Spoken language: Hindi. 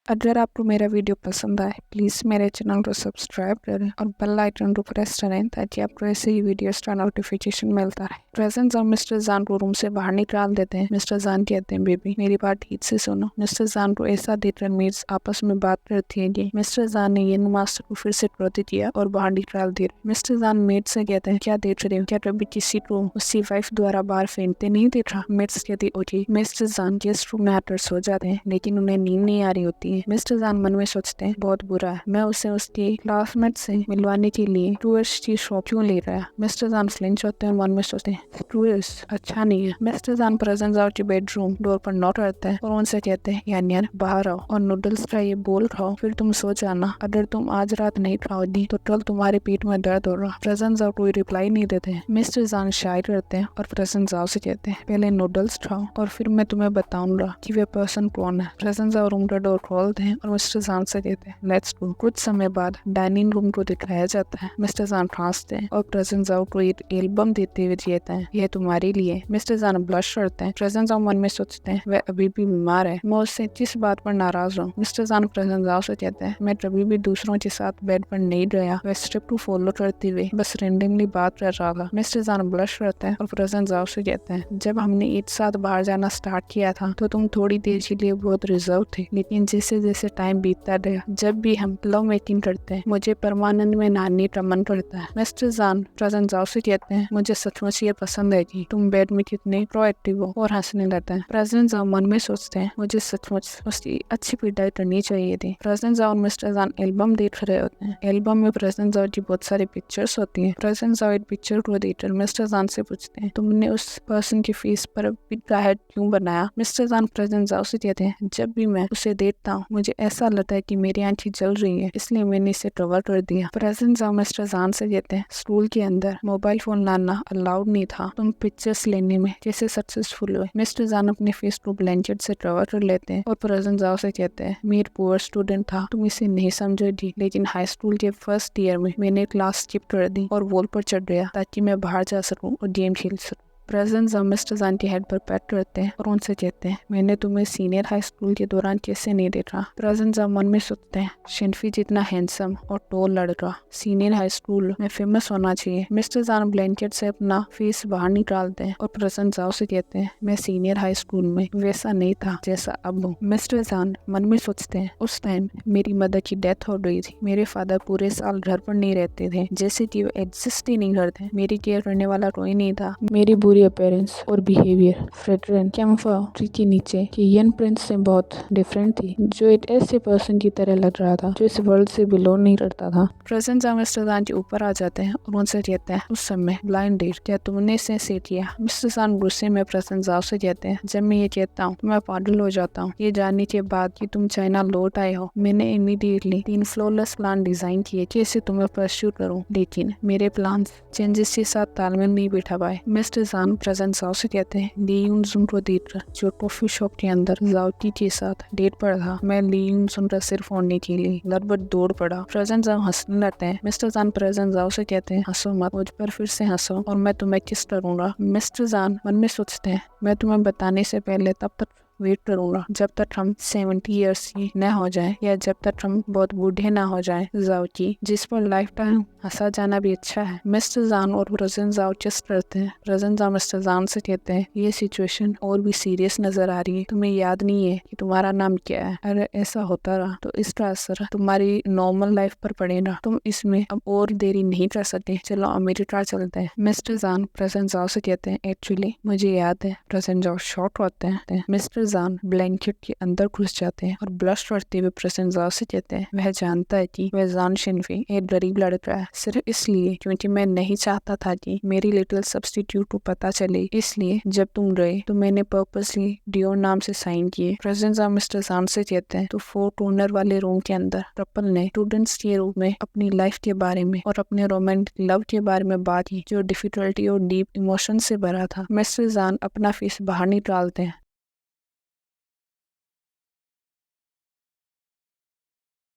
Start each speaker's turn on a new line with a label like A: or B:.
A: अगर आपको मेरा वीडियो पसंद आए प्लीज़ मेरे चैनल को सब्सक्राइब करें और बेल आइकन को प्रेस करें ताकि आपको ऐसे ही वीडियोस का नोटिफिकेशन मिलता है। प्रेजेंट जब मिस्टर जान को रूम से बाहर निकाल देते हैं, मिस्टर जान कहते हैं बेबी मेरी बात ठीक से सुनो। मिस्टर जान को ऐसा देखकर मेड्स आपस में बात करती है कि मिस्टर जान ने ये मास्टर को फिर से क्रोधित किया और बाहर निकाल दिया। मिस्टर जान मेड से कहते हैं क्या देख रहे हो, क्या कभी किसी को उसकी वाइफ द्वारा बाहर फेंकते नहीं देखा। मेड्स कहती ओके। मिस्टर जान गेस्ट रूम में आकर सो जाते हैं लेकिन उन्हें नींद नहीं आ रही होती है। मिस्टर जान मन में सोचते हैं बहुत बुरा है, मैं उसे उसके क्लासमेट से मिलवाने के लिए टूरिस्ट की शॉप क्यों ले रहा है। मिस्टर जान फ्लिंच होते हैं और मन में सोचते हैं टूरिस्ट अच्छा नहीं है। मिस्टर जान प्रेजेंट जाओ के बेडरूम डोर पर नॉक करते हैं और उनसे कहते हैं यार बाहर आओ और नूडल्स का ये बोल खाओ फिर तुम सो जाना। अगर तुम आज रात नहीं खाओगी तो कल तुम्हारे पेट में दर्द होगा। प्रेजेंट जाओ कोई रिप्लाई नहीं देते हैं। मिस्टर जान शाय करते हैं और प्रेजेंट जाओ से कहते हैं पहले नूडल्स खाओ और फिर मैं तुम्हें बताऊंगा कि वे पर्सन कौन है। प्रेजेंट जाओ रूम का डोर खोलते हैं और मिस्टर जान से कहते हैं लेट्स गो। कुछ समय बाद डाइनिंग रूम को दिखाया जाता है। मिस्टर जान हंसते हैं और प्रेजेंट जाओ को एक एल्बम देते हुए कहते हैं यह तुम्हारे लिए। मिस्टर जान ब्लश करते हैं। प्रेजेंट जाओ मन में सोचते हैं वह अभी भी बीमार है, मैं उससे किस बात पर नाराज हूँ। मिस्टर जान प्रेजेंट जाओ से कहते हैं मैं कभी भी दूसरों के साथ बेड पर नहीं गया, वह स्क्रिप्ट को फॉलो करते हुए बस रेंडमली बात कर रहा था। मिस्टर जान ब्लश करते हैं और प्रेजेंट जाओ से कहते हैं जब हमने एक साथ बाहर जाना स्टार्ट किया था तो तुम थोड़ी देर के लिए बहुत रिजर्व थे, लेकिन जैसे जैसे टाइम बीतता गया जब भी हम लव मेकिंग करते हैं मुझे परमानंद में नहाने का मन करता है। मिस्टर जान प्रेजेंट जाओ से कहते हैं मुझे सचमुच ये पसंद है कि तुम बेड में कितने प्रोएक्टिव हो और हंसने लगते हैं। प्रेजेंट जाओ मन में सोचते हैं मुझे सचमुच उसकी अच्छी पिटाई करनी चाहिए थी। प्रेजेंट जाओ और मिस्टर जान एल्बम देख रहे होते हैं। एल्बम में प्रेजेंट जाओ की बहुत सारी पिक्चर्स होती हैं। प्रेजेंट जाओ एक पिक्चर को देखकर मिस्टर जान से पूछते हैं तुमने उस पर्सन की फेस पर पिटा हेड क्यों बनाया। मिस्टर जान प्रेजेंट जाओ से कहते हैं जब भी मैं उसे देखता हूँ मुझे ऐसा लगता है कि मेरी आंखें जल रही है, इसलिए मैंने इसे कवर कर दिया। प्रेजेंट जाओ मिस्टर जान से कहते हैं स्कूल के अंदर मोबाइल फोन लाना अलाउड नहीं था, तुम पिक्चर्स लेने में कैसे सक्सेसफुल हुए। मिस्टर जान अपने फेस को ब्लैंकेट से कवर कर लेते हैं और प्रेजेंट जाओ से कहते हैं मैं एक पुअर स्टूडेंट था, तुम इसे नहीं समझोगी, लेकिन हाई स्कूल के फर्स्ट ईयर में मैंने क्लास स्किप कर दी और वॉल पर चढ़ गया ताकि मैं बाहर जा सकूं और गेम खेल सकूं। प्रेजेंट जब मिस्टर जान के हेड पर पैट करते हैं और उनसे कहते हैं मैंने तुम्हें सीनियर हाई स्कूल के दौरान कैसे नहीं देखा। प्रेजेंट जब मन में सोचते हैं शिनफी जितना हैंडसम और टॉल लड़का सीनियर हाई स्कूल में फेमस होना चाहिए। मिस्टर जान ब्लैंकेट से अपना फेस बाहर निकालते हैं और प्रेजेंट जाओ से कहते हैं मैं सीनियर हाई स्कूल में वैसा नहीं था जैसा अब हूँ। मिस्टर जान मन में सोचते हैं उस टाइम मेरी मदर की डेथ हो गई थी, मेरे फादर पूरे साल घर पर नहीं रहते थे, जैसे कि वो एग्जिस्ट ही नहीं करते, मेरी केयर करने वाला कोई नहीं था। मेरी बुरी अपीयरेंस और बिहेवियर फ्रेडरन कैम्फा ट्री के नीचे की यंग प्रिंस से बहुत डिफरेंट थी, जो एक ऐसे पर्सन की तरह लग रहा था जो इस वर्ल्ड से बिलोंग नहीं करता था। प्रेजेंट जब मिस्टर जान के ऊपर आ जाते हैं और उनसे कहते हैं उस समय ब्लाइंड डेट क्या तुमने इसे से किया। मिस्टर जान गुस्से में प्रेजेंट जाओ से कहते हैं जब मैं ये कहता हूँ तो मैं पागल हो जाता हूँ, ये जानने के बाद कि तुम चाइना लौट आए हो मैंने इमीडिएटली 3 फ्लॉलेस प्लान डिजाइन किए कैसे तुम्हें परस्यू करूँ, लेकिन मेरे प्लान चेंजेस के साथ तालमेल नहीं बैठा पाए। मिस्टर जान प्रेजेंट जाओ से कहते हैं ली यून जुन को देखकर जो कॉफी शॉप के अंदर जाओटी के साथ डेट पर था, मैं ली यून जुन का सिर फोड़ने के लिए लगभग दौड़ पड़ा। प्रेजेंट जाओ हंसने लगते हैं। मिस्टर जान प्रेजेंट जाओ से कहते हैं हंसो मत, मुझ पर फिर से हंसो और मैं तुम्हें किस करूंगा। मिस्टर जान मन में सोचते हैं मैं तुम्हें बताने से पहले तब तक वेट करूंगा जब तक हम 70 ईयर्स की न हो जाए या जब तक हम बहुत बूढ़े ना हो जाए। जाओ की जिस पर लाइफ टाइम हंसा जाना भी अच्छा है। मिस्टर जान और प्रेजेंट जाओ चेस्ट करते हैं। प्रेजेंट जाओ मिस्टर जान से कहते हैं ये सिचुएशन और भी सीरियस नजर आ रही है, तुम्हें याद नहीं है कि तुम्हारा नाम क्या है, अगर ऐसा होता रहा तो इसका असर तुम्हारी नॉर्मल लाइफ पर पड़ेगा, तुम इसमें अब और देरी नहीं कर सकते, चलो अमेरिका चलते हैं। मिस्टर जान प्रेजेंट जाओ से कहते हैं एक्चुअली मुझे याद है। प्रेजेंट जाओ शॉक होते हैं। मिस्टर जान ब्लैंकेट के अंदर घुस जाते हैं और ब्लश करते हुए प्रेजेंट जाओ से कहते हैं वह जानता है कि वह जान शिनफी एक गरीब लड़का है, सिर्फ इसलिए क्योंकि मैं नहीं चाहता था कि मेरी लिटिल सब्स्टिट्यूट को पता चले, इसलिए जब तुम गए तो मैंने पर्पसली डियोर नाम से साइन किए। प्रेजेंट जाओ मिस्टर जान से कहते हैं तो 4 कॉर्नर वाले रूम के अंदर कपल ने स्टूडेंट्स के रूम में अपनी लाइफ के बारे में और अपने रोमांटिक लव के बारे में बात की जो डिफिकल्टी और डीप इमोशन से भरा था। मिस्टर जान अपना फेस बाहर निकालते हैं